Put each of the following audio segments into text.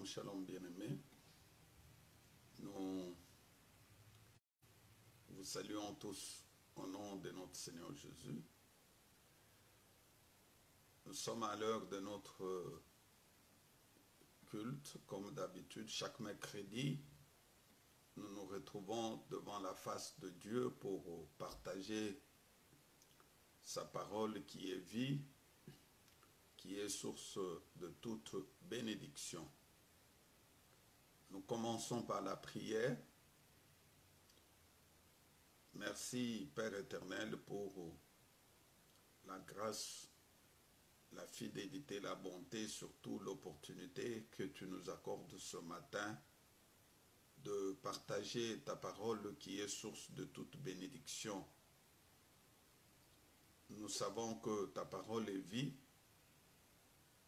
Shalom bien-aimés. Nous vous saluons tous au nom de notre Seigneur Jésus. Nous sommes à l'heure de notre culte, comme d'habitude, chaque mercredi. Nous nous retrouvons devant la face de Dieu pour partager sa parole qui est vie, qui est source de toute bénédiction. Nous commençons par la prière. Merci Père éternel pour la grâce, la fidélité, la bonté, surtout l'opportunité que tu nous accordes ce matin de partager ta parole qui est source de toute bénédiction. Nous savons que ta parole est vie,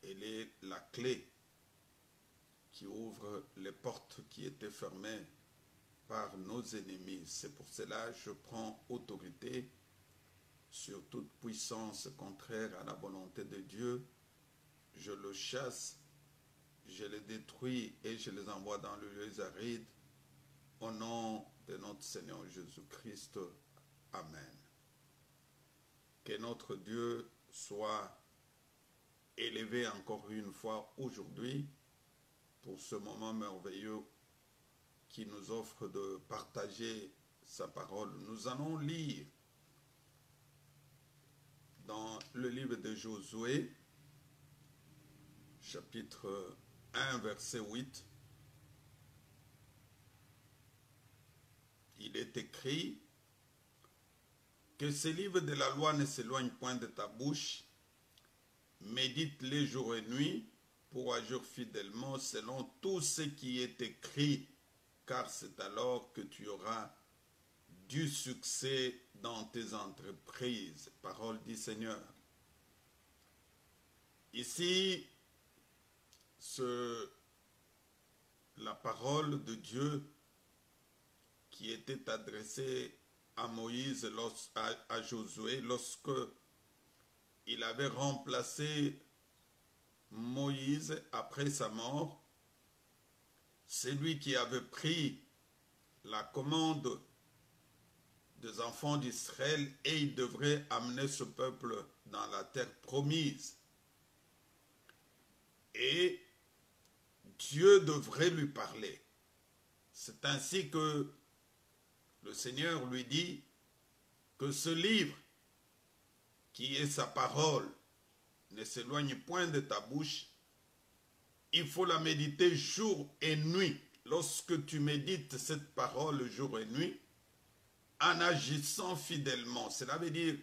elle est la clé qui ouvre les portes qui étaient fermées par nos ennemis. C'est pour cela que je prends autorité sur toute puissance contraire à la volonté de Dieu. Je le chasse, je les détruis et je les envoie dans le lieu aride au nom de notre Seigneur Jésus-Christ. Amen. Que notre Dieu soit élevé encore une fois aujourd'hui pour ce moment merveilleux qui nous offre de partager sa parole. Nous allons lire dans le livre de Josué, chapitre 1, verset 8. Il est écrit que ce livre de la loi ne s'éloigne point de ta bouche, médite-les jour et nuit pour agir fidèlement selon tout ce qui est écrit, car c'est alors que tu auras du succès dans tes entreprises. Parole du Seigneur. Ici, la parole de Dieu qui était adressée à Moïse, à Josué, lorsque il avait remplacé Moïse après sa mort. C'est lui qui avait pris la commande des enfants d'Israël et il devrait amener ce peuple dans la terre promise. Et Dieu devrait lui parler. C'est ainsi que le Seigneur lui dit que ce livre, qui est sa parole, ne s'éloigne point de ta bouche. Il faut la méditer jour et nuit. Lorsque tu médites cette parole jour et nuit, en agissant fidèlement, cela veut dire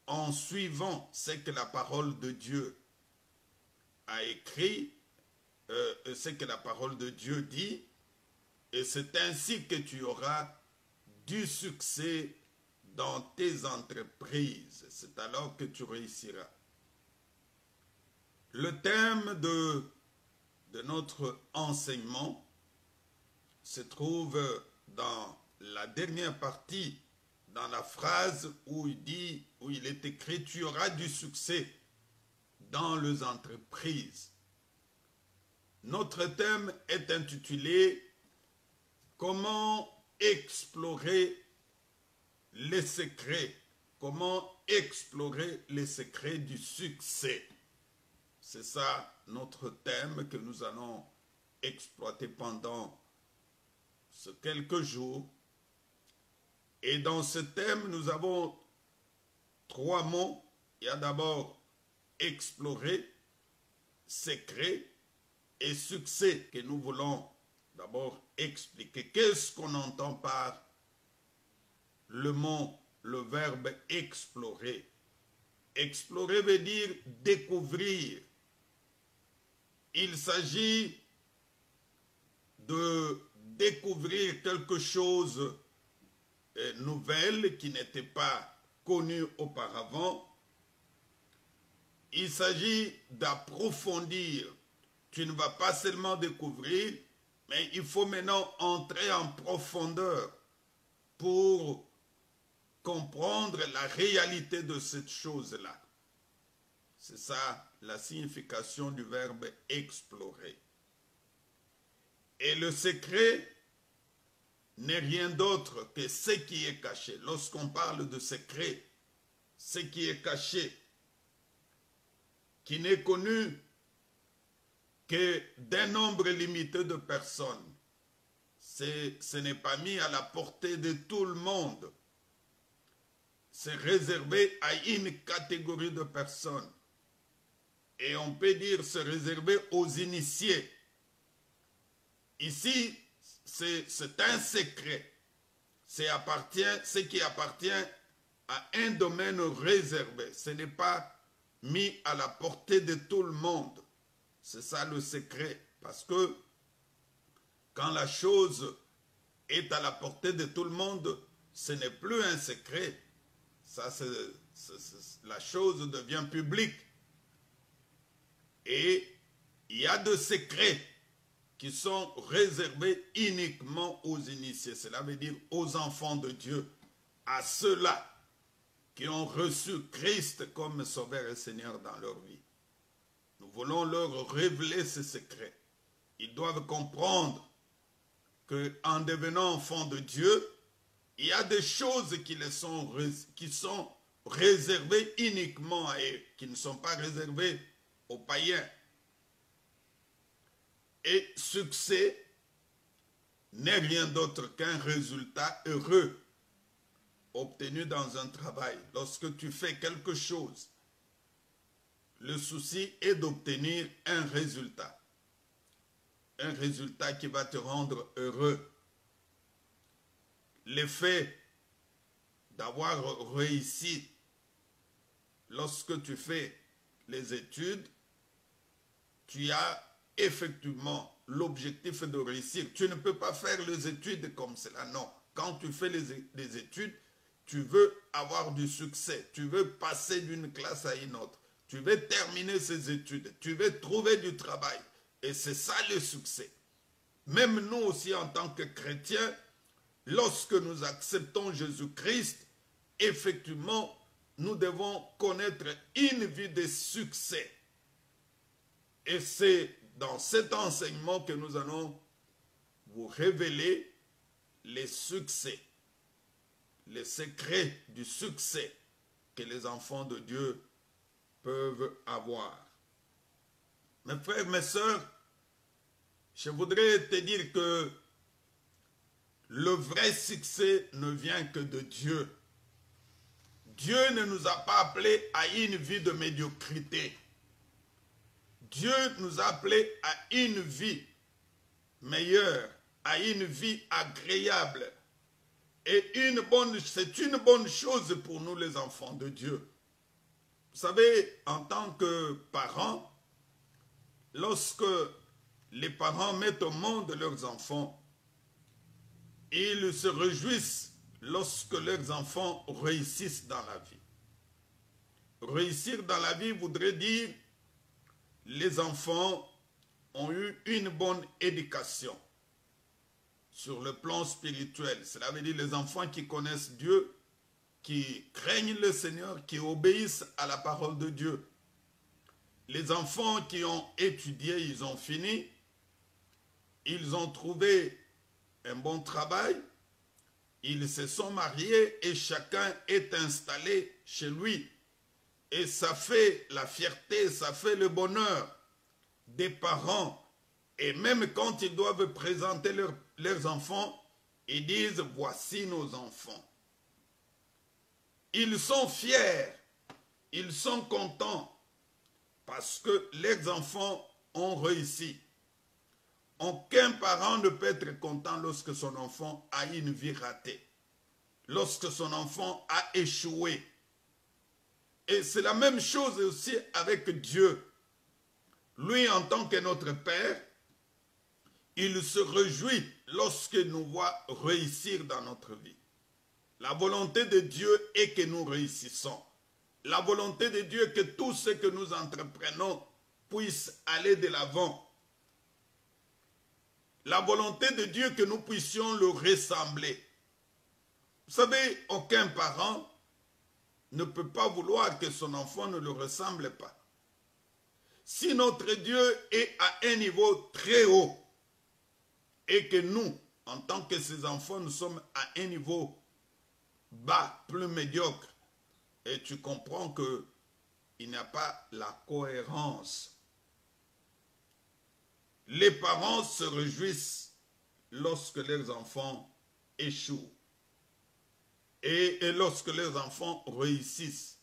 en suivant ce que la parole de Dieu a écrit, ce que la parole de Dieu dit, et c'est ainsi que tu auras du succès dans tes entreprises. C'est alors que tu réussiras. Le thème de notre enseignement se trouve dans la dernière partie, dans la phrase où il est écrit « Tu auras du succès dans les entreprises ». Notre thème est intitulé « Comment explorer les secrets ». Comment explorer les secrets du succès. C'est ça notre thème que nous allons exploiter pendant ces quelques jours. Et dans ce thème, nous avons 3 mots. Il y a d'abord explorer, secret et succès que nous voulons d'abord expliquer. Qu'est-ce qu'on entend par le mot, le verbe explorer? Explorer veut dire découvrir. Il s'agit de découvrir quelque chose de nouvel qui n'était pas connu auparavant. Il s'agit d'approfondir. Tu ne vas pas seulement découvrir, mais il faut maintenant entrer en profondeur pour comprendre la réalité de cette chose-là. C'est ça la signification du verbe explorer. Et le secret n'est rien d'autre que ce qui est caché. Lorsqu'on parle de secret, ce qui est caché, qui n'est connu que d'un nombre limité de personnes, ce n'est pas mis à la portée de tout le monde. C'est réservé à une catégorie de personnes. Et on peut dire c'est réservé aux initiés. Ici, c'est un secret. Ce qui appartient à un domaine réservé. Ce n'est pas mis à la portée de tout le monde. C'est ça le secret. Parce que quand la chose est à la portée de tout le monde, ce n'est plus un secret. Ça, la chose devient publique. Et il y a des secrets qui sont réservés uniquement aux initiés. Cela veut dire aux enfants de Dieu, à ceux-là qui ont reçu Christ comme Sauveur et Seigneur dans leur vie. Nous voulons leur révéler ces secrets. Ils doivent comprendre qu'en devenant enfants de Dieu, il y a des choses qui sont réservées uniquement à eux, qui ne sont pas réservées aux païens. Et succès n'est rien d'autre qu'un résultat heureux obtenu dans un travail. Lorsque tu fais quelque chose, le souci est d'obtenir un résultat. Un résultat qui va te rendre heureux. L'effet d'avoir réussi lorsque tu fais les études, tu as effectivement l'objectif de réussir. Tu ne peux pas faire les études comme cela, non. Quand tu fais les études, tu veux avoir du succès, tu veux passer d'une classe à une autre, tu veux terminer ces études, tu veux trouver du travail. Et c'est ça le succès. Même nous aussi en tant que chrétiens, lorsque nous acceptons Jésus-Christ, effectivement, nous devons connaître une vie de succès. Et c'est dans cet enseignement que nous allons vous révéler les succès, les secrets du succès que les enfants de Dieu peuvent avoir. Mes frères, mes sœurs, je voudrais te dire que le vrai succès ne vient que de Dieu. Dieu ne nous a pas appelés à une vie de médiocrité. Dieu nous a appelés à une vie meilleure, à une vie agréable. Et c'est une bonne chose pour nous les enfants de Dieu. Vous savez, en tant que parents, lorsque les parents mettent au monde leurs enfants, ils se réjouissent lorsque leurs enfants réussissent dans la vie. Réussir dans la vie voudrait dire les enfants ont eu une bonne éducation sur le plan spirituel. Cela veut dire les enfants qui connaissent Dieu, qui craignent le Seigneur, qui obéissent à la parole de Dieu. Les enfants qui ont étudié, ils ont fini, ils ont trouvé un bon travail, ils se sont mariés et chacun est installé chez lui. Et ça fait la fierté, ça fait le bonheur des parents. Et même quand ils doivent présenter leurs enfants, ils disent « voici nos enfants ». Ils sont fiers, ils sont contents parce que leurs enfants ont réussi. Aucun parent ne peut être content lorsque son enfant a une vie ratée, lorsque son enfant a échoué. Et c'est la même chose aussi avec Dieu. Lui, en tant que notre Père, il se réjouit lorsqu'il nous voit réussir dans notre vie. La volonté de Dieu est que nous réussissons. La volonté de Dieu est que tout ce que nous entreprenons puisse aller de l'avant. La volonté de Dieu est que nous puissions le ressembler. Vous savez, aucun parent ne peut pas vouloir que son enfant ne le ressemble pas. Si notre Dieu est à un niveau très haut, Et que nous, en tant que ses enfants, nous sommes à un niveau bas, plus médiocre. Et tu comprends que il n'y a pas la cohérence. Les parents se réjouissent lorsque leurs enfants échouent. Et lorsque les enfants réussissent.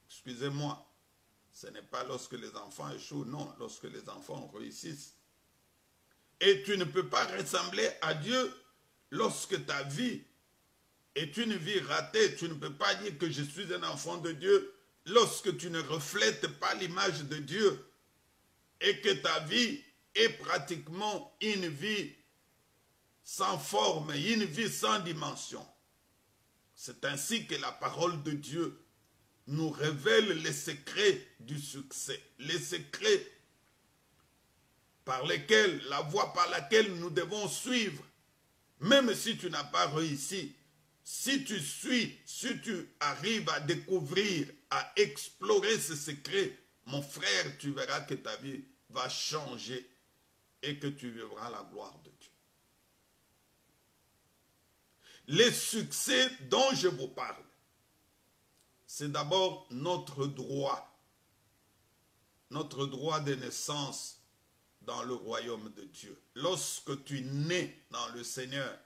Excusez-moi. Ce n'est pas lorsque les enfants échouent, non, lorsque les enfants réussissent. Et tu ne peux pas ressembler à Dieu lorsque ta vie est une vie ratée. Tu ne peux pas dire que je suis un enfant de Dieu lorsque tu ne reflètes pas l'image de Dieu et que ta vie est pratiquement une vie sans forme, une vie sans dimension. C'est ainsi que la parole de Dieu nous révèle les secrets du succès, les secrets par lesquels, la voie par laquelle nous devons suivre. Même si tu n'as pas réussi, si tu suis, si tu arrives à découvrir, à explorer ces secrets, mon frère, tu verras que ta vie va changer et que tu vivras la gloire de Dieu. Les succès dont je vous parle, c'est d'abord notre droit de naissance dans le royaume de Dieu. Lorsque tu nais dans le Seigneur,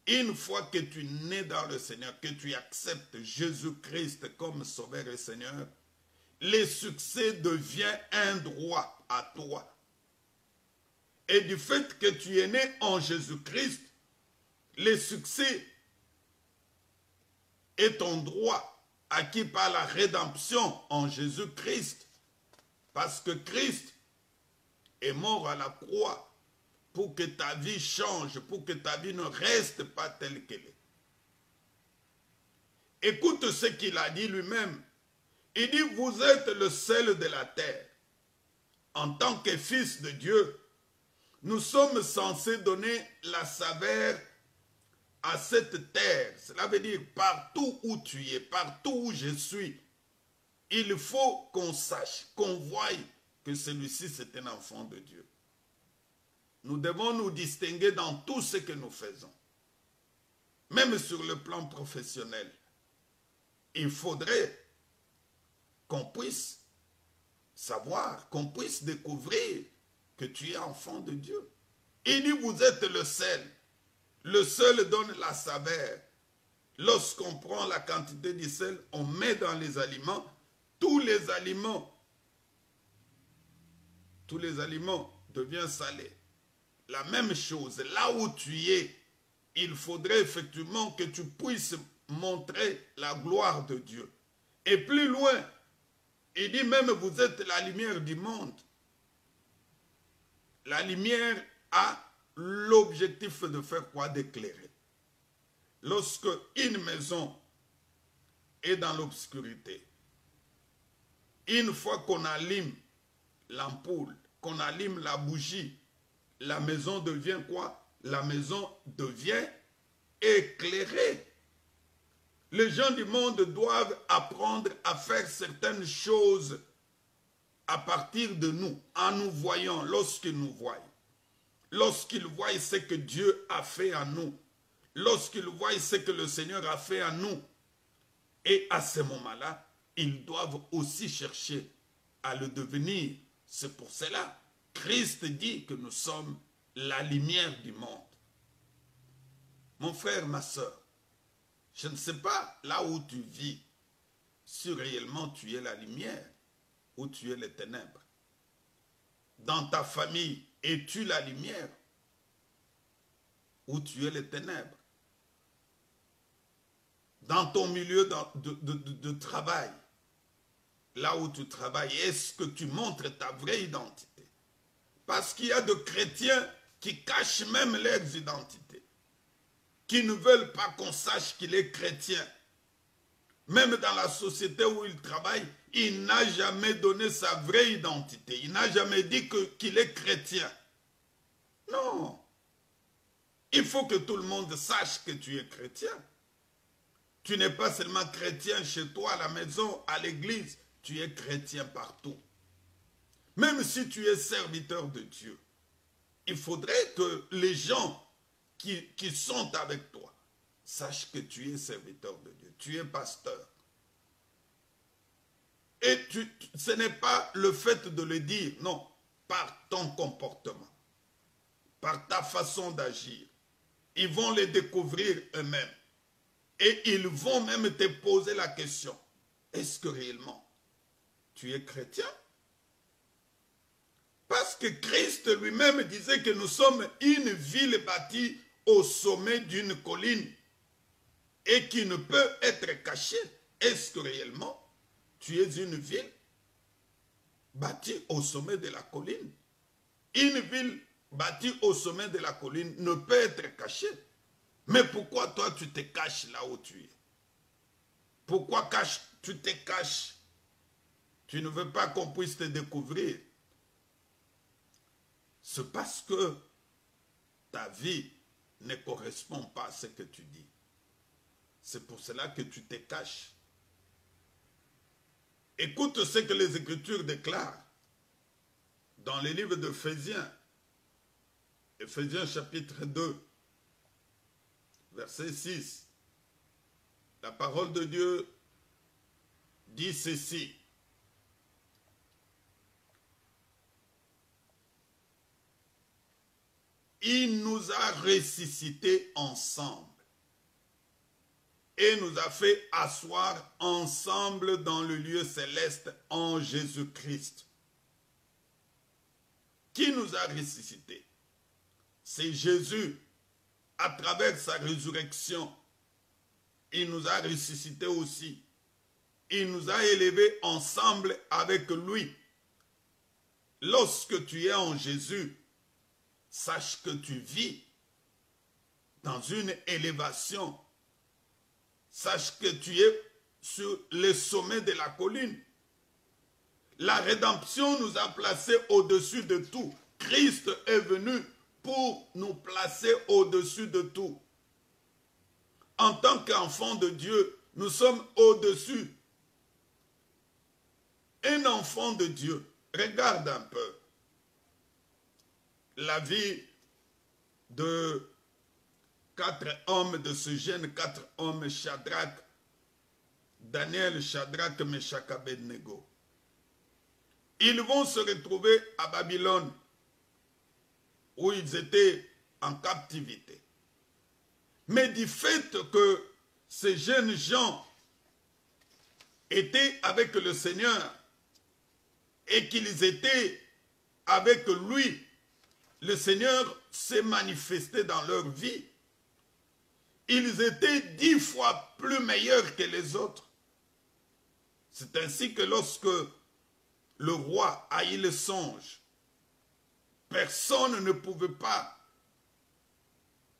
une fois que tu nais dans le Seigneur, que tu acceptes Jésus-Christ comme Sauveur et Seigneur, le succès devient un droit à toi. Et du fait que tu es né en Jésus-Christ, le succès est ton droit acquis par la rédemption en Jésus-Christ. Parce que Christ est mort à la croix pour que ta vie change, pour que ta vie ne reste pas telle qu'elle est. Écoute ce qu'il a dit lui-même. Il dit, vous êtes le sel de la terre. En tant que fils de Dieu, nous sommes censés donner la saveur à cette terre. Cela veut dire partout où tu es, partout où je suis, il faut qu'on sache, qu'on voie que celui-ci c'est un enfant de Dieu. Nous devons nous distinguer dans tout ce que nous faisons. Même sur le plan professionnel. Il faudrait qu'on puisse savoir, qu'on puisse découvrir que tu es enfant de Dieu. Il dit, vous êtes le sel. Le sel donne la saveur. Lorsqu'on prend la quantité du sel, on met dans les aliments, tous les aliments deviennent salés. La même chose, là où tu es, il faudrait effectivement que tu puisses montrer la gloire de Dieu. Et plus loin, il dit même vous êtes la lumière du monde. La lumière a l'objectif de faire quoi? D'éclairer. Lorsque une maison est dans l'obscurité, une fois qu'on allume l'ampoule, qu'on allume la bougie, la maison devient quoi? La maison devient éclairée. Les gens du monde doivent apprendre à faire certaines choses à partir de nous, en nous voyant, lorsqu'ils nous voient. Lorsqu'ils voient ce que Dieu a fait à nous, lorsqu'ils voient ce que le Seigneur a fait à nous, et à ce moment-là, ils doivent aussi chercher à le devenir. C'est pour cela, Christ dit que nous sommes la lumière du monde. Mon frère, ma soeur, je ne sais pas là où tu vis, si réellement tu es la lumière ou tu es les ténèbres. Dans ta famille, es-tu la lumière ou tu es les ténèbres? Dans ton milieu de travail, là où tu travailles, est-ce que tu montres ta vraie identité? Parce qu'il y a de chrétiens qui cachent même leurs identités, qui ne veulent pas qu'on sache qu'il est chrétien. Même dans la société où il travaille, il n'a jamais donné sa vraie identité. Il n'a jamais dit qu'il est chrétien. Non. Il faut que tout le monde sache que tu es chrétien. Tu n'es pas seulement chrétien chez toi, à la maison, à l'église. Tu es chrétien partout. Même si tu es serviteur de Dieu. il faudrait que les gens qui sont avec toi sachent que tu es serviteur de Dieu, tu es pasteur. Et ce n'est pas le fait de le dire, non, par ton comportement, par ta façon d'agir. Ils vont les découvrir eux-mêmes. Et ils vont même te poser la question, est-ce que réellement tu es chrétien? Parce que Christ lui-même disait que nous sommes une ville bâtie au sommet d'une colline et qui ne peut être cachée. Est-ce que réellement tu es une ville bâtie au sommet de la colline? Une ville bâtie au sommet de la colline ne peut être cachée. Mais pourquoi toi tu te caches là où tu es? Pourquoi tu te caches? Tu ne veux pas qu'on puisse te découvrir. C'est parce que ta vie ne correspond pas à ce que tu dis. C'est pour cela que tu te caches. Écoute ce que les Écritures déclarent dans le livre d'Éphésiens. Éphésiens chapitre 2, verset 6. La parole de Dieu dit ceci. Il nous a ressuscités ensemble et nous a fait asseoir ensemble dans le lieu céleste en Jésus-Christ. Qui nous a ressuscités? C'est Jésus. À travers sa résurrection, il nous a ressuscités aussi. Il nous a élevés ensemble avec lui. Lorsque tu es en Jésus, sache que tu vis dans une élévation. Sache que tu es sur le sommet de la colline. La rédemption nous a placés au-dessus de tout. Christ est venu pour nous placer au-dessus de tout. En tant qu'enfants de Dieu, nous sommes au-dessus. Un enfant de Dieu, regarde un peu la vie de 4 hommes, de ce jeune 4 hommes, Shadrach, Daniel, Shadrach, Meshach, Abednego. Ils vont se retrouver à Babylone, où ils étaient en captivité. Mais du fait que ces jeunes gens étaient avec le Seigneur et qu'ils étaient avec lui, le Seigneur s'est manifesté dans leur vie. Ils étaient 10 fois plus meilleurs que les autres. C'est ainsi que lorsque le roi a eu le songe, personne ne pouvait pas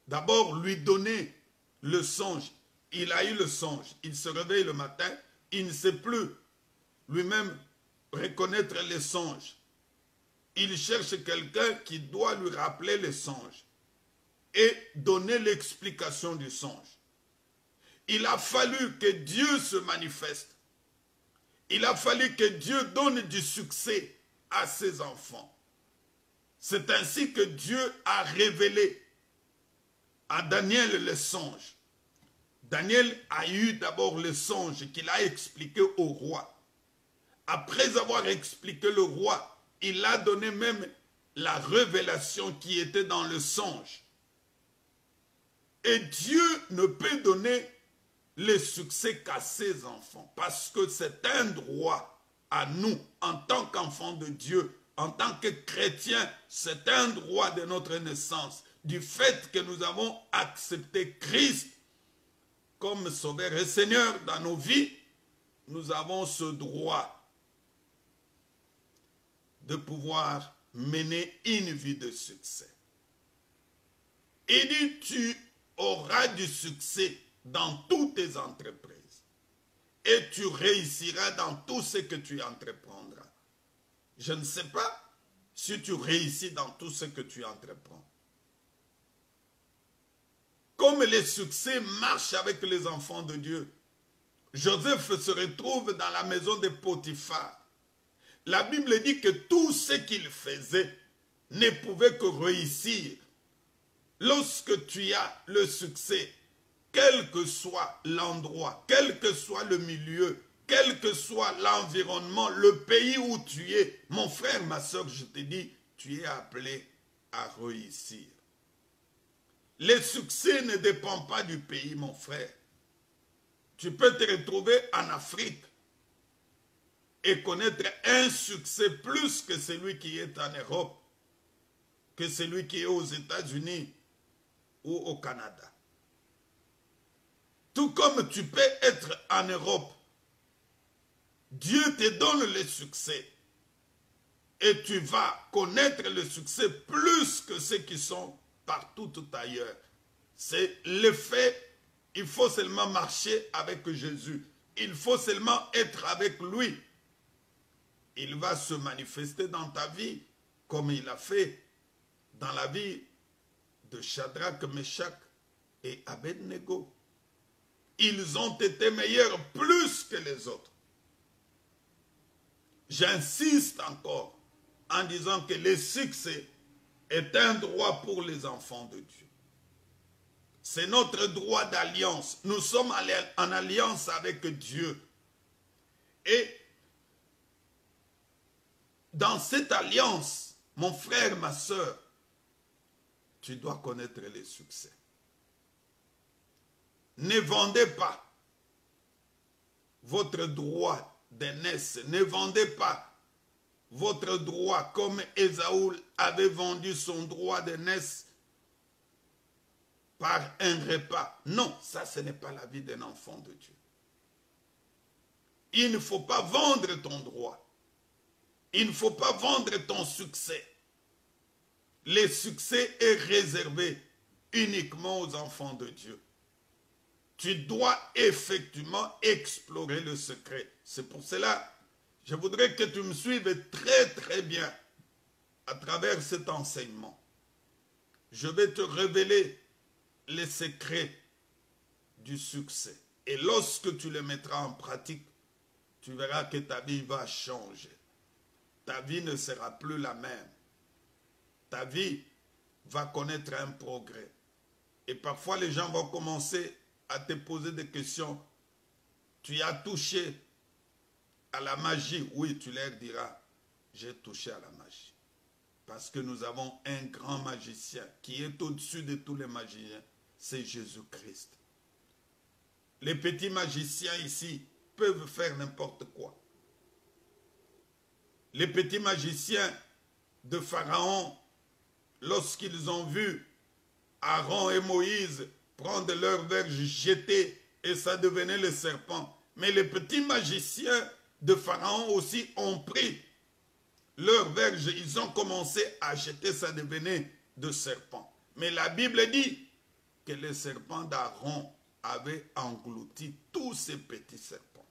d'abord lui donner le songe. Il a eu le songe. Il se réveille le matin. Il ne sait plus lui-même reconnaître les songes. Il cherche quelqu'un qui doit lui rappeler les songes et donner l'explication du songe. Il a fallu que Dieu se manifeste. Il a fallu que Dieu donne du succès à ses enfants. C'est ainsi que Dieu a révélé à Daniel le songe. Daniel a eu d'abord le songe qu'il a expliqué au roi. Après avoir expliqué le roi, il a donné même la révélation qui était dans le songe. Et Dieu ne peut donner le succès qu'à ses enfants, parce que c'est un droit à nous, en tant qu'enfants de Dieu, en tant que chrétiens, c'est un droit de notre naissance, du fait que nous avons accepté Christ comme Sauveur et Seigneur dans nos vies. Nous avons ce droit de pouvoir mener une vie de succès. Il dit, tu auras du succès dans toutes tes entreprises et tu réussiras dans tout ce que tu entreprendras. Je ne sais pas si tu réussis dans tout ce que tu entreprends. Comme le succès marche avec les enfants de Dieu, Joseph se retrouve dans la maison de Potiphar. La Bible dit que tout ce qu'il faisait ne pouvait que réussir. Lorsque tu as le succès, quel que soit l'endroit, quel que soit le milieu, quel que soit l'environnement, le pays où tu es, mon frère, ma soeur, je te dis, tu es appelé à réussir. Le succès ne dépend pas du pays, mon frère. Tu peux te retrouver en Afrique et connaître un succès plus que celui qui est en Europe, que celui qui est aux États-Unis ou au Canada. Tout comme tu peux être en Europe, Dieu te donne le succès et tu vas connaître le succès plus que ceux qui sont partout ailleurs. C'est le fait, il faut seulement marcher avec Jésus. Il faut seulement être avec lui. Il va se manifester dans ta vie comme il a fait dans la vie de Shadrach, Meshach et Abednego. Ils ont été meilleurs plus que les autres. J'insiste encore en disant que le succès est un droit pour les enfants de Dieu. C'est notre droit d'alliance. Nous sommes en alliance avec Dieu. Et dans cette alliance, mon frère, ma soeur, tu dois connaître les succès. Ne vendez pas votre droit d'aînesse. Ne vendez pas votre droit comme Ésaü avait vendu son droit d'aînesse par un repas. Non, ça ce n'est pas la vie d'un enfant de Dieu. Il ne faut pas vendre ton droit. Il ne faut pas vendre ton succès. Le succès est réservé uniquement aux enfants de Dieu. Tu dois effectivement explorer le secret. C'est pour cela, je voudrais que tu me suives très très bien à travers cet enseignement. Je vais te révéler les secrets du succès. Et lorsque tu les mettras en pratique, tu verras que ta vie va changer. Ta vie ne sera plus la même. Ta vie va connaître un progrès. Et parfois, les gens vont commencer à te poser des questions. Tu as touché à la magie. Oui, tu leur diras, j'ai touché à la magie. Parce que nous avons un grand magicien qui est au-dessus de tous les magiciens. C'est Jésus-Christ. Les petits magiciens ici peuvent faire n'importe quoi. Les petits magiciens de Pharaon, lorsqu'ils ont vu Aaron et Moïse prendre leur verge, jeter, et ça devenait le serpent. Mais les petits magiciens de Pharaon aussi ont pris leur verge, ils ont commencé à jeter, ça devenait de serpent. Mais la Bible dit que le serpent d'Aaron avait englouti tous ces petits serpents.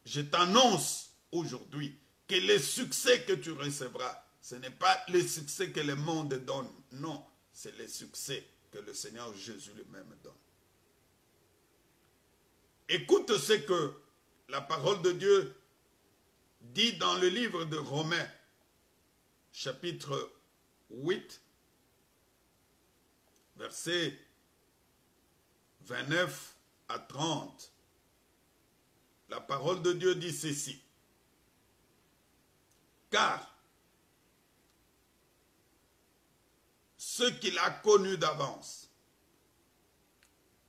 Je t'annonce aujourd'hui que le succès que tu recevras, ce n'est pas le succès que le monde donne. Non, c'est le succès que le Seigneur Jésus lui-même donne. Écoute ce que la parole de Dieu dit dans le livre de Romains, chapitre 8, versets 29 à 30. La parole de Dieu dit ceci. Car ceux qu'il a connus d'avance,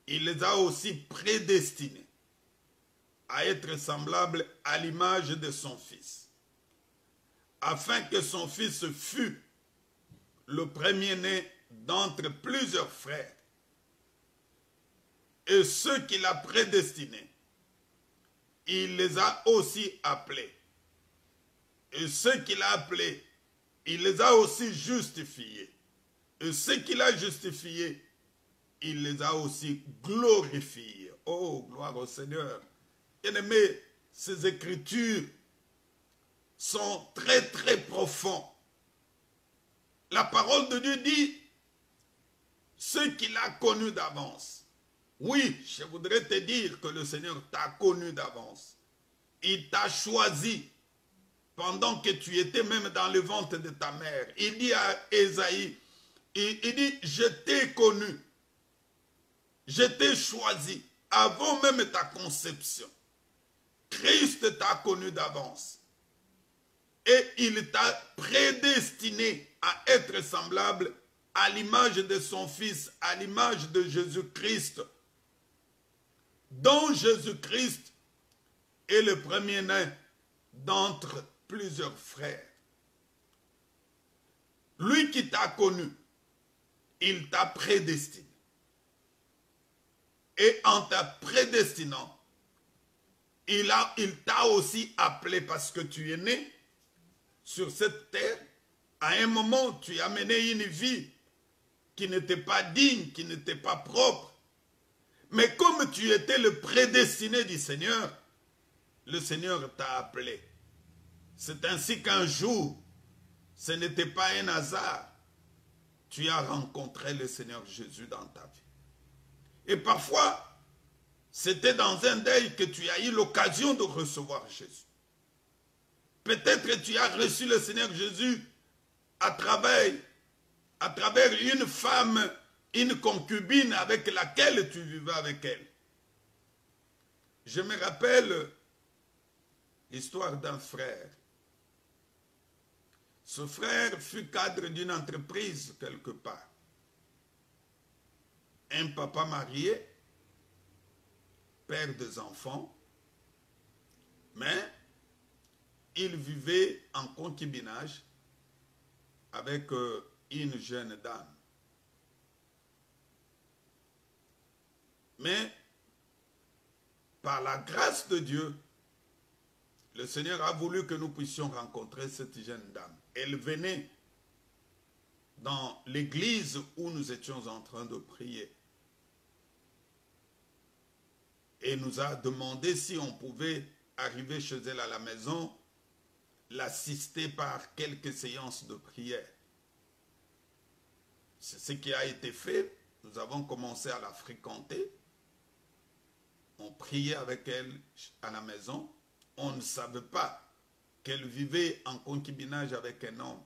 il les a aussi prédestinés à être semblables à l'image de son Fils, afin que son Fils fût le premier-né d'entre plusieurs frères. Et ceux qu'il a prédestinés, il les a aussi appelés. Et ceux qu'il a appelés, il les a aussi justifiés. Et ceux qu'il a justifiés, il les a aussi glorifiés. Oh, gloire au Seigneur. Bien-aimés, ces écritures sont très très profondes. La parole de Dieu dit, ceux qu'il a connus d'avance. Oui, je voudrais te dire que le Seigneur t'a connu d'avance. Il t'a choisi pendant que tu étais même dans le ventre de ta mère. Il dit à Ésaïe, il dit, je t'ai connu, je t'ai choisi avant même ta conception. Christ t'a connu d'avance. Et il t'a prédestiné à être semblable à l'image de son Fils, à l'image de Jésus-Christ, dont Jésus-Christ est le premier-né d'entre plusieurs frères. Lui qui t'a connu, il t'a prédestiné. Et en t'a prédestinant, il t'a aussi appelé parce que tu es né sur cette terre. À un moment, tu as mené une vie qui n'était pas digne, qui n'était pas propre. Mais comme tu étais le prédestiné du Seigneur, le Seigneur t'a appelé. C'est ainsi qu'un jour, ce n'était pas un hasard, tu as rencontré le Seigneur Jésus dans ta vie. Et parfois, c'était dans un deuil que tu as eu l'occasion de recevoir Jésus. Peut-être que tu as reçu le Seigneur Jésus à travers une femme, une concubine avec laquelle tu vivais avec elle. Je me rappelle l'histoire d'un frère. Ce frère fut cadre d'une entreprise quelque part. Un papa marié, père des enfants, mais il vivait en concubinage avec une jeune dame. Mais par la grâce de Dieu, le Seigneur a voulu que nous puissions rencontrer cette jeune dame. Elle venait dans l'église où nous étions en train de prier. Et nous a demandé si on pouvait arriver chez elle à la maison, l'assister par quelques séances de prière. C'est ce qui a été fait. Nous avons commencé à la fréquenter. On priait avec elle à la maison. On ne savait pas qu'elle vivait en concubinage avec un homme.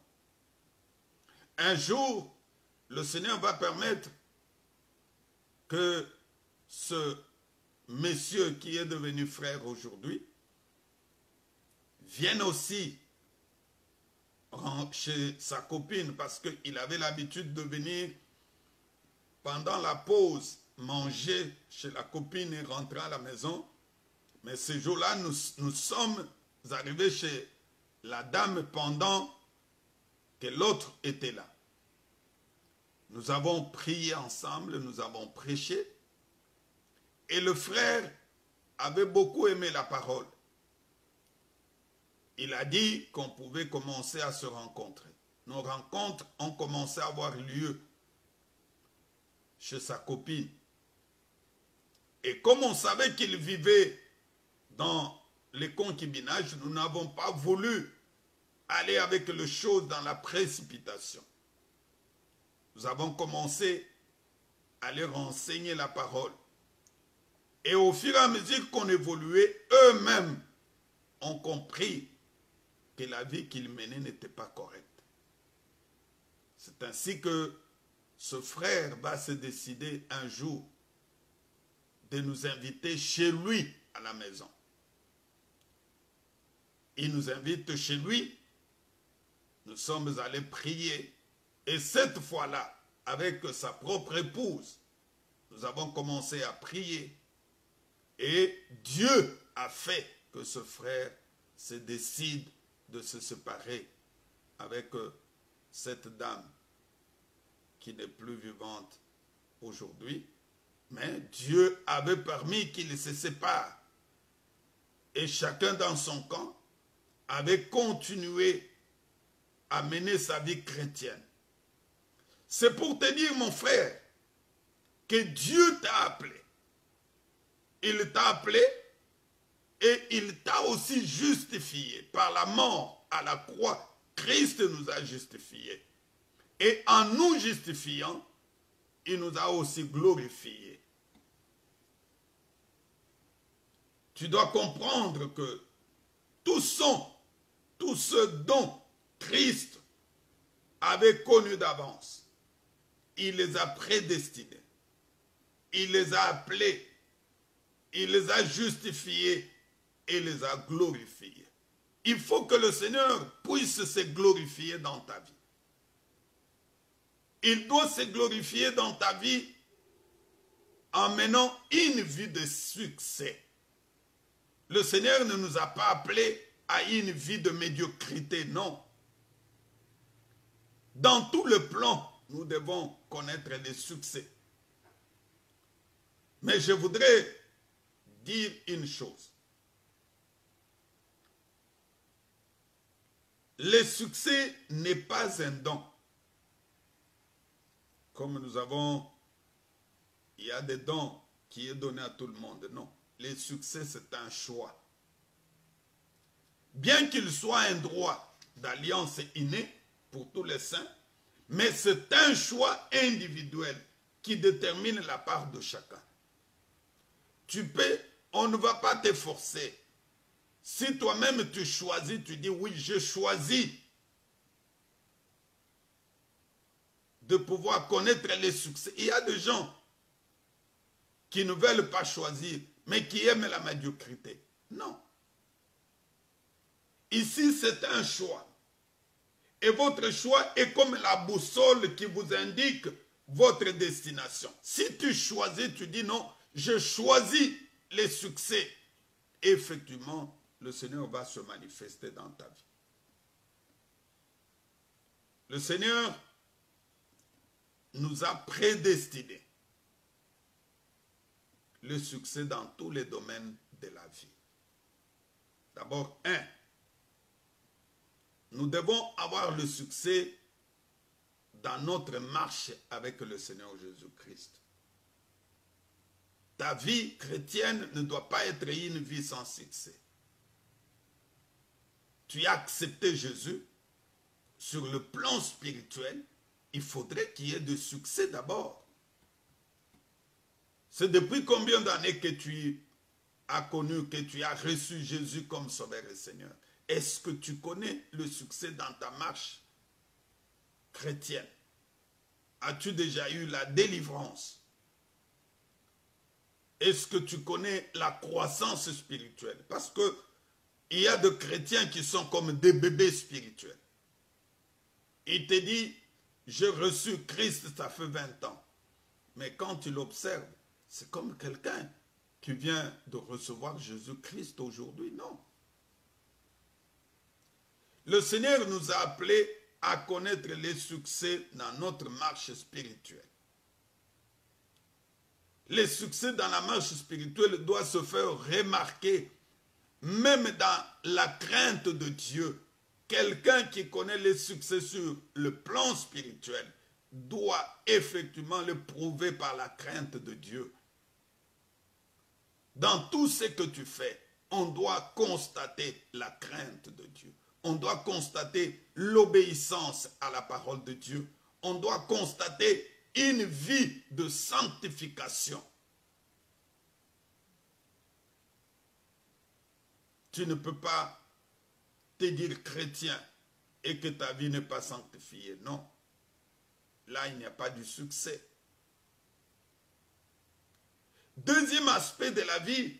Un jour, le Seigneur va permettre que ce monsieur qui est devenu frère aujourd'hui vienne aussi chez sa copine parce qu'il avait l'habitude de venir pendant la pause manger chez la copine et rentrer à la maison. Mais ce jour-là, nous sommes arrivés chez la dame pendant que l'autre était là. Nous avons prié ensemble, nous avons prêché. Et le frère avait beaucoup aimé la parole. Il a dit qu'on pouvait commencer à se rencontrer. Nos rencontres ont commencé à avoir lieu chez sa copine. Et comme on savait qu'il vivait dans les concubinages, nous n'avons pas voulu aller avec les choses dans la précipitation. Nous avons commencé à leur enseigner la parole. Et au fur et à mesure qu'on évoluait, eux-mêmes ont compris que la vie qu'ils menaient n'était pas correcte. C'est ainsi que ce frère va se décider un jour de nous inviter chez lui à la maison. Il nous invite chez lui. Nous sommes allés prier. Et cette fois-là, avec sa propre épouse, nous avons commencé à prier. Et Dieu a fait que ce frère se décide de se séparer avec cette dame qui n'est plus vivante aujourd'hui. Mais Dieu avait permis qu'il se sépare. Et chacun dans son camp avait continué à mener sa vie chrétienne. C'est pour te dire, mon frère, que Dieu t'a appelé. Il t'a appelé et il t'a aussi justifié. Par la mort à la croix, Christ nous a justifiés. Et en nous justifiant, il nous a aussi glorifiés. Tu dois comprendre que tous sont tous ceux dont Christ avait connu d'avance, il les a prédestinés, il les a appelés, il les a justifiés et les a glorifiés. Il faut que le Seigneur puisse se glorifier dans ta vie. Il doit se glorifier dans ta vie en menant une vie de succès. Le Seigneur ne nous a pas appelés à une vie de médiocrité, non. Dans tout le plan, nous devons connaître les succès. Mais je voudrais dire une chose. Le succès n'est pas un don. Comme nous avons, il y a des dons qui est donné à tout le monde. Non, le succès c'est un choix. Bien qu'il soit un droit d'alliance inné pour tous les saints, mais c'est un choix individuel qui détermine la part de chacun. On ne va pas te forcer. Si toi-même tu choisis, tu dis oui, je choisis de pouvoir connaître les succès. Il y a des gens qui ne veulent pas choisir, mais qui aiment la médiocrité. Non. Ici, c'est un choix. Et votre choix est comme la boussole qui vous indique votre destination. Si tu choisis, tu dis non, je choisis les succès. Effectivement, le Seigneur va se manifester dans ta vie. Le Seigneur nous a prédestinés le succès dans tous les domaines de la vie. D'abord, nous devons avoir le succès dans notre marche avec le Seigneur Jésus-Christ. Ta vie chrétienne ne doit pas être une vie sans succès. Tu as accepté Jésus sur le plan spirituel, il faudrait qu'il y ait de succès d'abord. C'est depuis combien d'années que tu as connu, que tu as reçu Jésus comme Sauveur et Seigneur? Est-ce que tu connais le succès dans ta marche chrétienne? As-tu déjà eu la délivrance? Est-ce que tu connais la croissance spirituelle? Parce que il y a des chrétiens qui sont comme des bébés spirituels. Il te dit, j'ai reçu Christ, ça fait 20 ans. Mais quand tu l'observes, c'est comme quelqu'un qui vient de recevoir Jésus-Christ aujourd'hui. Non. Le Seigneur nous a appelés à connaître les succès dans notre marche spirituelle. Les succès dans la marche spirituelle doivent se faire remarquer, même dans la crainte de Dieu. Quelqu'un qui connaît les succès sur le plan spirituel doit effectivement le prouver par la crainte de Dieu. Dans tout ce que tu fais, on doit constater la crainte de Dieu. On doit constater l'obéissance à la parole de Dieu. On doit constater une vie de sanctification. Tu ne peux pas te dire chrétien et que ta vie n'est pas sanctifiée. Non. Là, il n'y a pas de succès. Deuxième aspect de la vie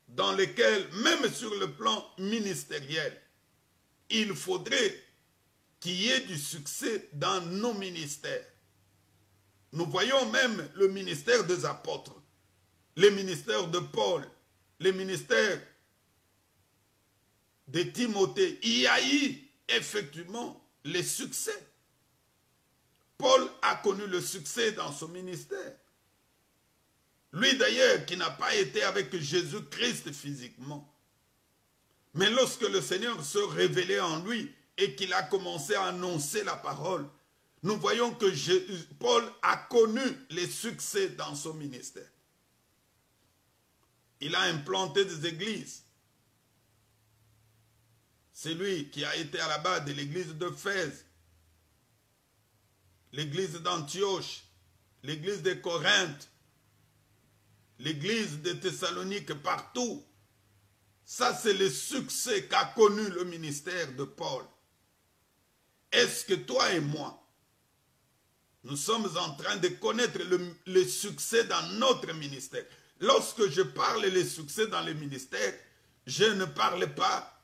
dans lequel, même sur le plan ministériel, il faudrait qu'il y ait du succès dans nos ministères. Nous voyons même le ministère des apôtres, le ministère de Paul, le ministère de Timothée. Il y a eu effectivement les succès. Paul a connu le succès dans son ministère. Lui d'ailleurs qui n'a pas été avec Jésus-Christ physiquement. Mais lorsque le Seigneur se révélait en lui et qu'il a commencé à annoncer la parole, nous voyons que Paul a connu les succès dans son ministère. Il a implanté des églises. C'est lui qui a été à la base de l'église d'Éphèse, l'église d'Antioche, l'église de Corinthe, l'église de Thessalonique, partout. Ça, c'est le succès qu'a connu le ministère de Paul. Est-ce que toi et moi, nous sommes en train de connaître le succès dans notre ministère? Lorsque je parle le succès dans le ministère, je ne parle pas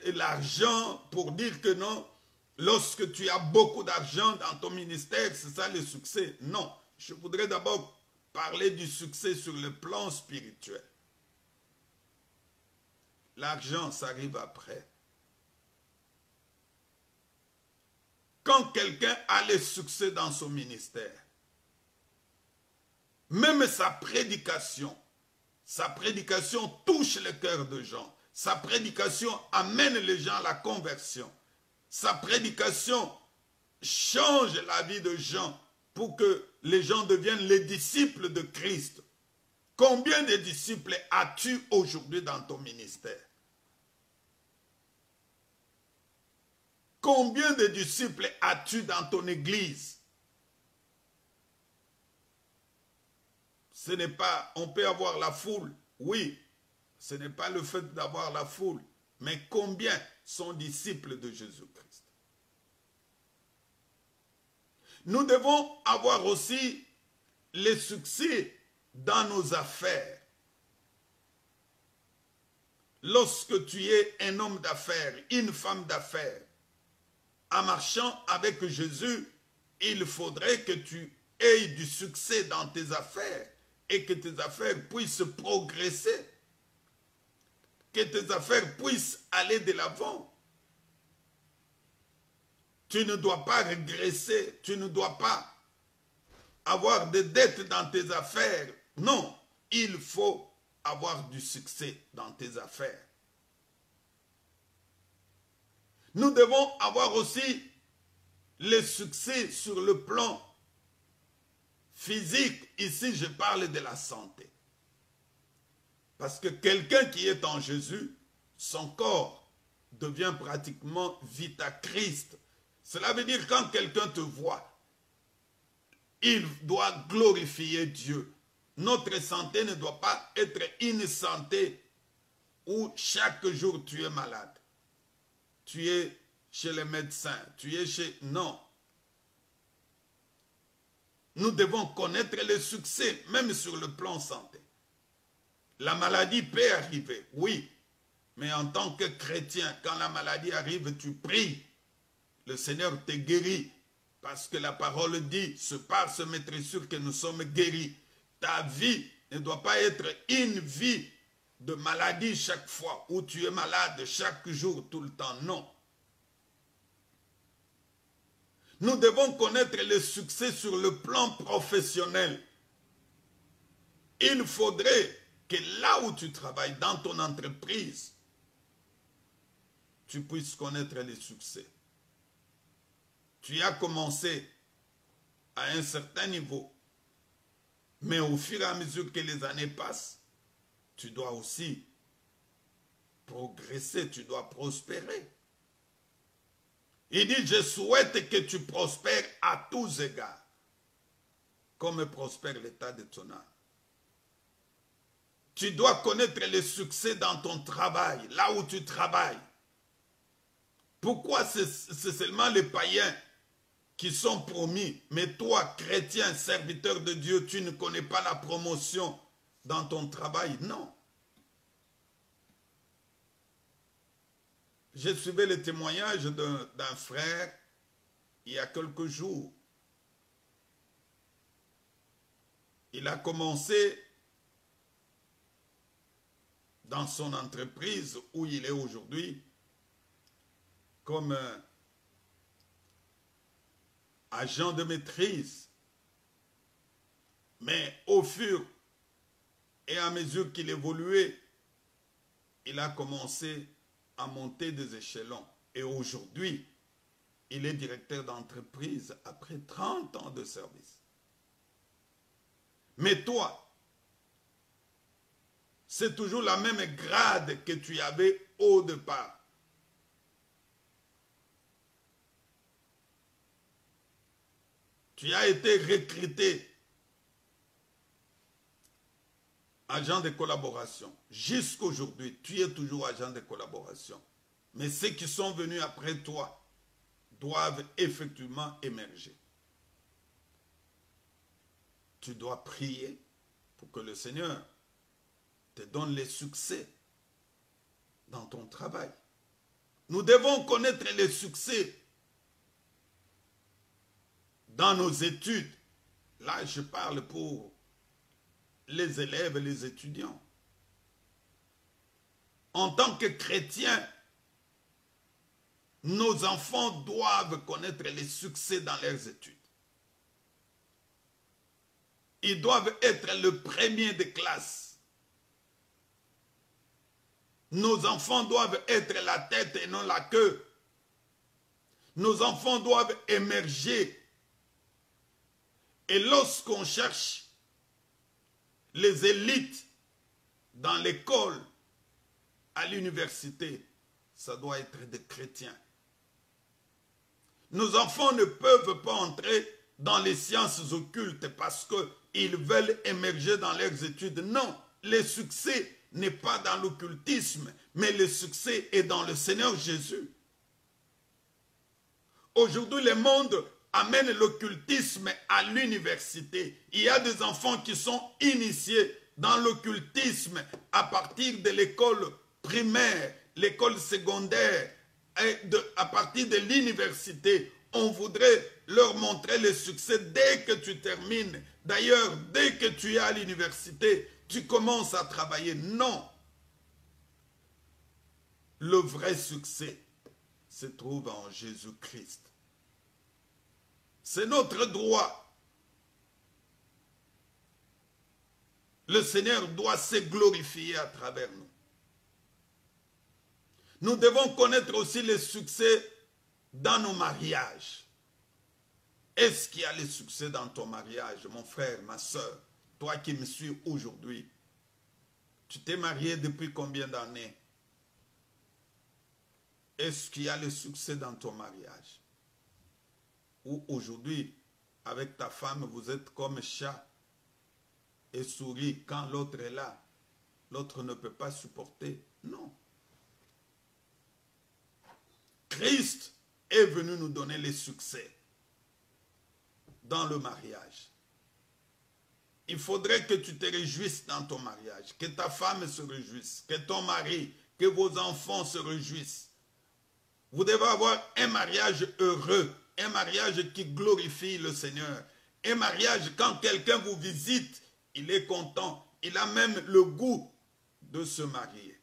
l'argent pour dire que non, lorsque tu as beaucoup d'argent dans ton ministère, c'est ça le succès. Non, je voudrais d'abord parler du succès sur le plan spirituel. L'argent, ça arrive après. Quand quelqu'un a le succès dans son ministère, même sa prédication touche le cœur de gens. Sa prédication amène les gens à la conversion. Sa prédication change la vie de gens pour que les gens deviennent les disciples de Christ. Combien de disciples as-tu aujourd'hui dans ton ministère? Combien de disciples as-tu dans ton église? Ce n'est pas, on peut avoir la foule, oui, ce n'est pas le fait d'avoir la foule, mais combien sont disciples de Jésus-Christ? Nous devons avoir aussi le succès dans nos affaires. Lorsque tu es un homme d'affaires, une femme d'affaires, en marchant avec Jésus, il faudrait que tu aies du succès dans tes affaires et que tes affaires puissent progresser, que tes affaires puissent aller de l'avant. Tu ne dois pas régresser, tu ne dois pas avoir des dettes dans tes affaires. Non, il faut avoir du succès dans tes affaires. Nous devons avoir aussi le succès sur le plan physique. Ici, je parle de la santé. Parce que quelqu'un qui est en Jésus, son corps devient pratiquement vita Christ. Cela veut dire quand quelqu'un te voit, il doit glorifier Dieu. Notre santé ne doit pas être une santé où chaque jour tu es malade. Tu es chez les médecins, tu es chez... Non. Nous devons connaître le succès, même sur le plan santé. La maladie peut arriver, oui. Mais en tant que chrétien, quand la maladie arrive, tu pries. Le Seigneur te guérit. Parce que la parole dit, ce par ce maître sûr que nous sommes guéris. Ta vie ne doit pas être une vie de maladie chaque fois, où tu es malade chaque jour, tout le temps. Non. Nous devons connaître le succès sur le plan professionnel. Il faudrait que là où tu travailles, dans ton entreprise, tu puisses connaître le succès. Tu as commencé à un certain niveau, mais au fur et à mesure que les années passent, tu dois aussi progresser, tu dois prospérer. Il dit, je souhaite que tu prospères à tous égards, comme prospère l'état de ton âme. Tu dois connaître le succès dans ton travail, là où tu travailles. Pourquoi c'est seulement les païens qui sont promis, mais toi, chrétien, serviteur de Dieu, tu ne connais pas la promotion dans ton travail? Non. J'ai suivi le témoignage d'un frère il y a quelques jours. Il a commencé dans son entreprise où il est aujourd'hui comme agent de maîtrise. Mais au fur et à mesure qu'il évoluait, il a commencé à monter des échelons. Et aujourd'hui, il est directeur d'entreprise après 30 ans de service. Mais toi, c'est toujours la même grade que tu avais au départ. Tu as été recruté agent de collaboration. Jusqu'aujourd'hui, tu es toujours agent de collaboration. Mais ceux qui sont venus après toi doivent effectivement émerger. Tu dois prier pour que le Seigneur te donne les succès dans ton travail. Nous devons connaître les succès dans nos études. Là, je parle pour les élèves et les étudiants. En tant que chrétiens, nos enfants doivent connaître les succès dans leurs études. Ils doivent être le premier de classe. Nos enfants doivent être la tête et non la queue. Nos enfants doivent émerger. Et lorsqu'on cherche les élites dans l'école, à l'université, ça doit être des chrétiens. Nos enfants ne peuvent pas entrer dans les sciences occultes parce qu'ils veulent émerger dans leurs études. Non, le succès n'est pas dans l'occultisme, mais le succès est dans le Seigneur Jésus. Aujourd'hui, le monde amène l'occultisme à l'université. Il y a des enfants qui sont initiés dans l'occultisme à partir de l'école primaire, l'école secondaire, et à partir de l'université. On voudrait leur montrer le succès dès que tu termines. D'ailleurs, dès que tu es à l'université, tu commences à travailler. Non. Le vrai succès se trouve en Jésus-Christ. C'est notre droit. Le Seigneur doit se glorifier à travers nous. Nous devons connaître aussi le succès dans nos mariages. Est-ce qu'il y a le succès dans ton mariage, mon frère, ma soeur, toi qui me suis aujourd'hui? Tu t'es marié depuis combien d'années? Est-ce qu'il y a le succès dans ton mariage? Ou aujourd'hui, avec ta femme, vous êtes comme chat et souris quand l'autre est là. L'autre ne peut pas supporter. Non. Christ est venu nous donner les succès dans le mariage. Il faudrait que tu te réjouisses dans ton mariage, que ta femme se réjouisse, que ton mari, que vos enfants se réjouissent. Vous devez avoir un mariage heureux, un mariage qui glorifie le Seigneur. Un mariage, quand quelqu'un vous visite, il est content. Il a même le goût de se marier.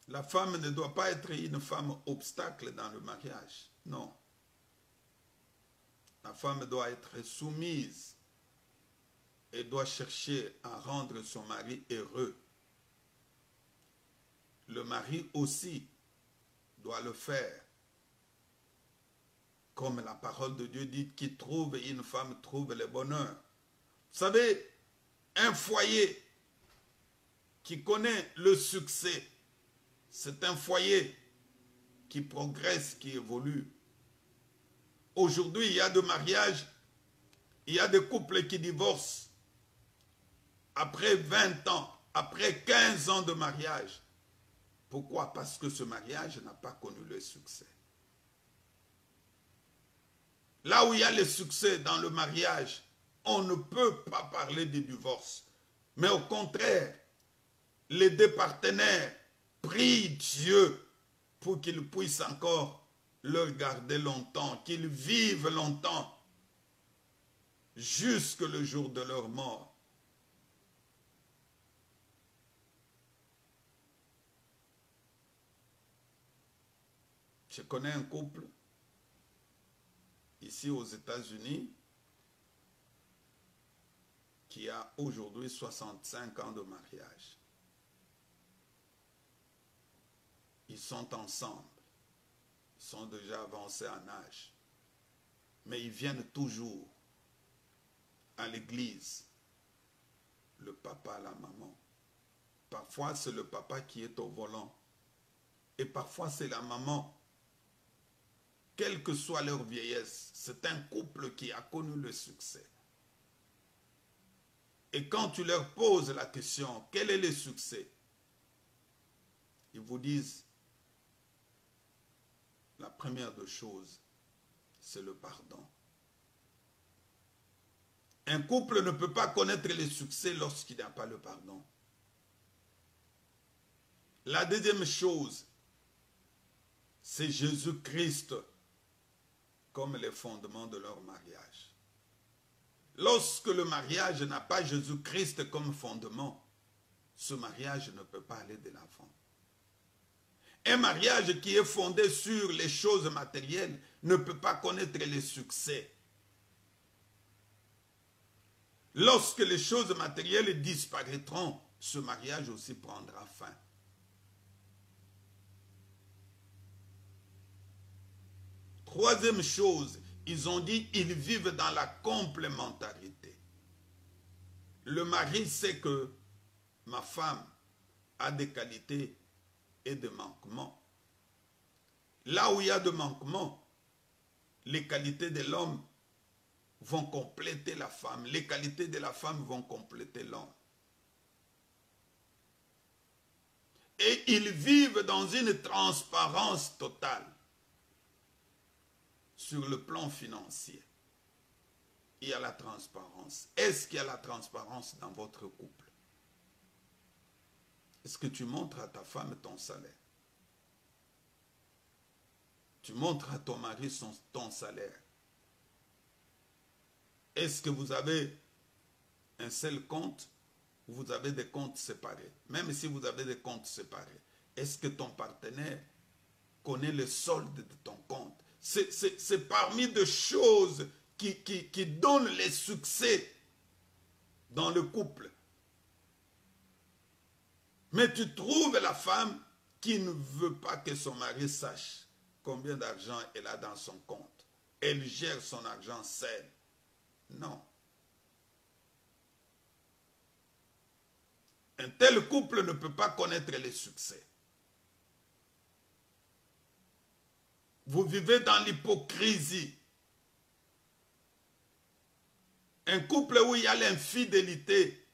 La femme ne doit pas être une femme obstacle dans le mariage. Non. La femme doit être soumise et doit chercher à rendre son mari heureux. Le mari aussi doit le faire. Comme la parole de Dieu dit, qui trouve une femme trouve le bonheur. Vous savez, un foyer qui connaît le succès, c'est un foyer qui progresse, qui évolue. Aujourd'hui, il y a des mariages, il y a des couples qui divorcent après 20 ans, après 15 ans de mariage. Pourquoi? Parce que ce mariage n'a pas connu le succès. Là où il y a le succès dans le mariage, on ne peut pas parler de divorce. Mais au contraire, les deux partenaires prient Dieu pour qu'il puisse encore leur garder longtemps, qu'ils vivent longtemps, jusque le jour de leur mort. Je connais un couple ici aux États-Unis qui a aujourd'hui 65 ans de mariage. Ils sont ensemble, ils sont déjà avancés en âge, mais ils viennent toujours à l'église, le papa, la maman. Parfois c'est le papa qui est au volant et parfois c'est la maman. Quelle que soit leur vieillesse, c'est un couple qui a connu le succès. Et quand tu leur poses la question, quel est le succès? Ils vous disent, la première des choses, c'est le pardon. Un couple ne peut pas connaître le succès lorsqu'il n'y a pas le pardon. La deuxième chose, c'est Jésus-Christ comme le fondement de leur mariage. Lorsque le mariage n'a pas Jésus-Christ comme fondement, ce mariage ne peut pas aller de l'avant. Un mariage qui est fondé sur les choses matérielles ne peut pas connaître le succès. Lorsque les choses matérielles disparaîtront, ce mariage aussi prendra fin. Troisième chose, ils ont dit ils vivent dans la complémentarité. Le mari sait que ma femme a des qualités et des manquements. Là où il y a des manquements, les qualités de l'homme vont compléter la femme. Les qualités de la femme vont compléter l'homme. Et ils vivent dans une transparence totale. Sur le plan financier, il y a la transparence. Est-ce qu'il y a la transparence dans votre couple? Est-ce que tu montres à ta femme ton salaire? Tu montres à ton mari ton salaire? Est-ce que vous avez un seul compte ou vous avez des comptes séparés? Même si vous avez des comptes séparés, est-ce que ton partenaire connaît le solde de ton compte? C'est parmi des choses qui donnent les succès dans le couple. Mais tu trouves la femme qui ne veut pas que son mari sache combien d'argent elle a dans son compte. Elle gère son argent seule. Non. Un tel couple ne peut pas connaître les succès. Vous vivez dans l'hypocrisie. Un couple où il y a l'infidélité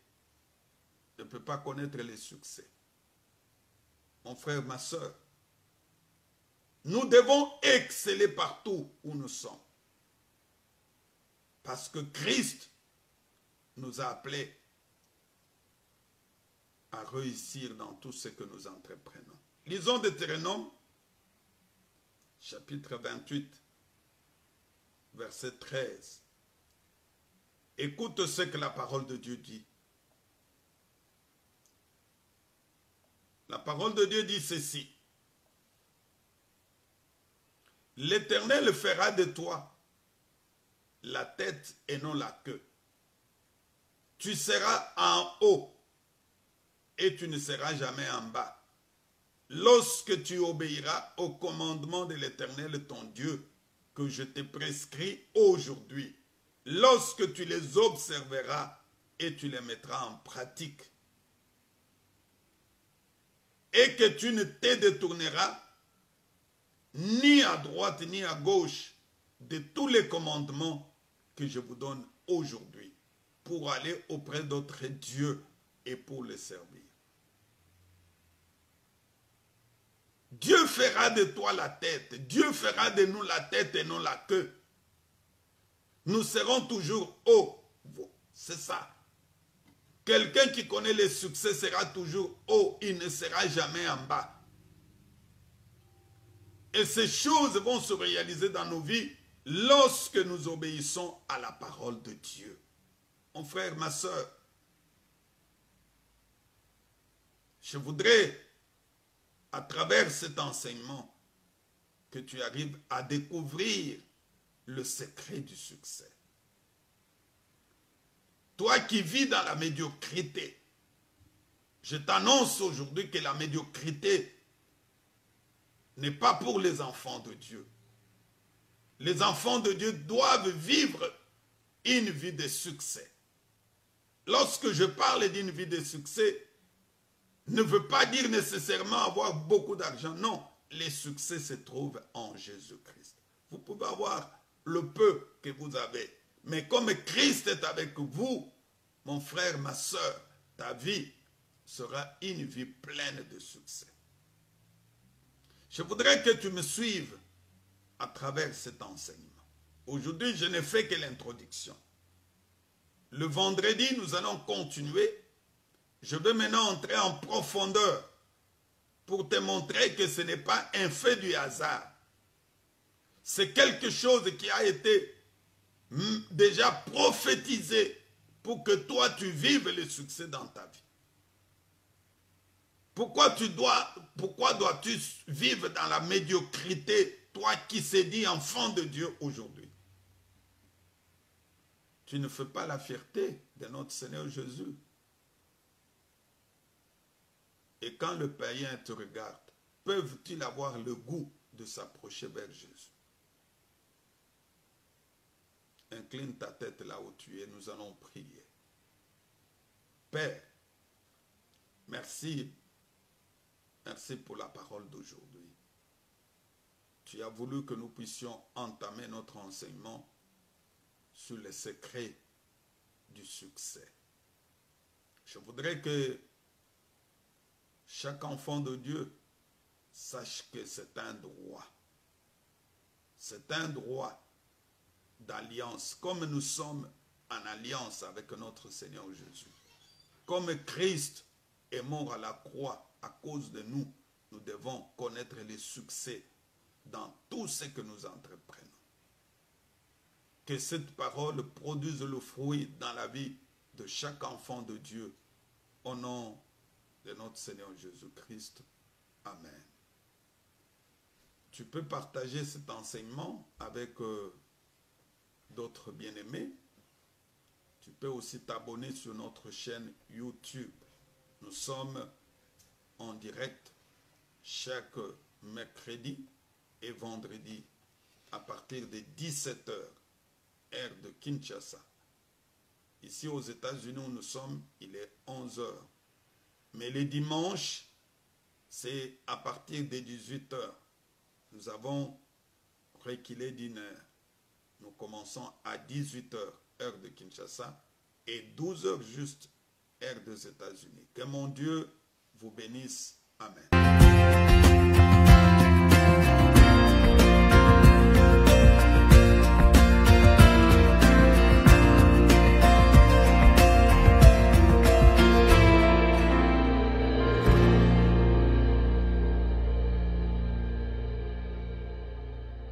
ne peut pas connaître les succès. Mon frère, ma soeur, nous devons exceller partout où nous sommes. Parce que Christ nous a appelés à réussir dans tout ce que nous entreprenons. Lisons Deutéronome, chapitre 28, verset 13. Écoute ce que la parole de Dieu dit. La parole de Dieu dit ceci. L'Éternel fera de toi la tête et non la queue. Tu seras en haut et tu ne seras jamais en bas. Lorsque tu obéiras au commandement de l'Éternel ton Dieu que je te prescris aujourd'hui, lorsque tu les observeras et tu les mettras en pratique, et que tu ne te détourneras ni à droite ni à gauche de tous les commandements que je vous donne aujourd'hui pour aller auprès d'autres dieux et pour les servir. Dieu fera de toi la tête. Dieu fera de nous la tête et non la queue. Nous serons toujours hauts. C'est ça. Quelqu'un qui connaît le succès sera toujours haut. Il ne sera jamais en bas. Et ces choses vont se réaliser dans nos vies lorsque nous obéissons à la parole de Dieu. Mon frère, ma soeur, je voudrais, à travers cet enseignement, que tu arrives à découvrir le secret du succès. Toi qui vis dans la médiocrité, je t'annonce aujourd'hui que la médiocrité n'est pas pour les enfants de Dieu. Les enfants de Dieu doivent vivre une vie de succès. Lorsque je parle d'une vie de succès, ne veut pas dire nécessairement avoir beaucoup d'argent. Non, les succès se trouvent en Jésus-Christ. Vous pouvez avoir le peu que vous avez, mais comme Christ est avec vous, mon frère, ma soeur, ta vie sera une vie pleine de succès. Je voudrais que tu me suives à travers cet enseignement. Aujourd'hui, je n'ai fait que l'introduction. Le vendredi, nous allons continuer. Je vais maintenant entrer en profondeur pour te montrer que ce n'est pas un fait du hasard. C'est quelque chose qui a été déjà prophétisé pour que toi, tu vives le succès dans ta vie. Pourquoi dois-tu vivre dans la médiocrité, toi qui s'es dit enfant de Dieu aujourd'hui? Tu ne fais pas la fierté de notre Seigneur Jésus. Et quand le païen te regarde, peuvent-ils avoir le goût de s'approcher vers Jésus? Incline ta tête là où tu es, nous allons prier. Père, merci. Merci pour la parole d'aujourd'hui. Tu as voulu que nous puissions entamer notre enseignement sur les secrets du succès. Je voudrais que chaque enfant de Dieu sache que c'est un droit. C'est un droit d'alliance, comme nous sommes en alliance avec notre Seigneur Jésus. Comme Christ est mort à la croix à cause de nous, nous devons connaître les succès dans tout ce que nous entreprenons. Que cette parole produise le fruit dans la vie de chaque enfant de Dieu. Au nom de notre Seigneur Jésus-Christ. Amen. Tu peux partager cet enseignement avec d'autres bien-aimés. Tu peux aussi t'abonner sur notre chaîne YouTube. Nous sommes en direct chaque mercredi et vendredi à partir de 17 h, heure de Kinshasa. Ici aux États-Unis où nous sommes, il est 11 h. Mais les dimanches, c'est à partir de 18 h. Nous avons reculé d'une heure. Nous commençons à 18 h, heure de Kinshasa, et 12 h juste, heure des États-Unis. Que mon Dieu vous bénisse. Amen.